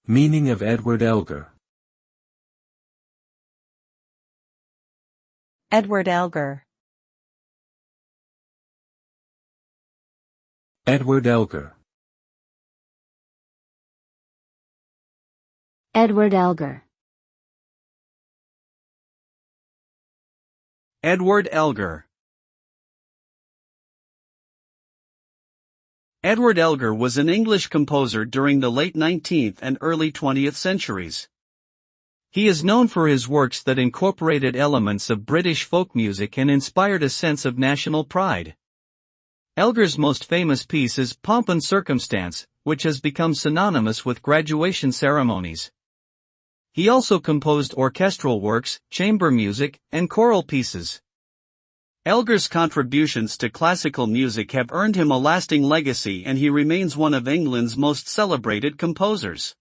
Meaning of Edward Elgar. Edward Elgar. Edward Elgar. Edward Elgar. Edward Elgar. Edward Elgar was an English composer during the late 19th and early 20th centuries. He is known for his works that incorporated elements of British folk music and inspired a sense of national pride. Elgar's most famous piece is Pomp and Circumstance, which has become synonymous with graduation ceremonies. He also composed orchestral works, chamber music, and choral pieces. Elgar's contributions to classical music have earned him a lasting legacy, and he remains one of England's most celebrated composers.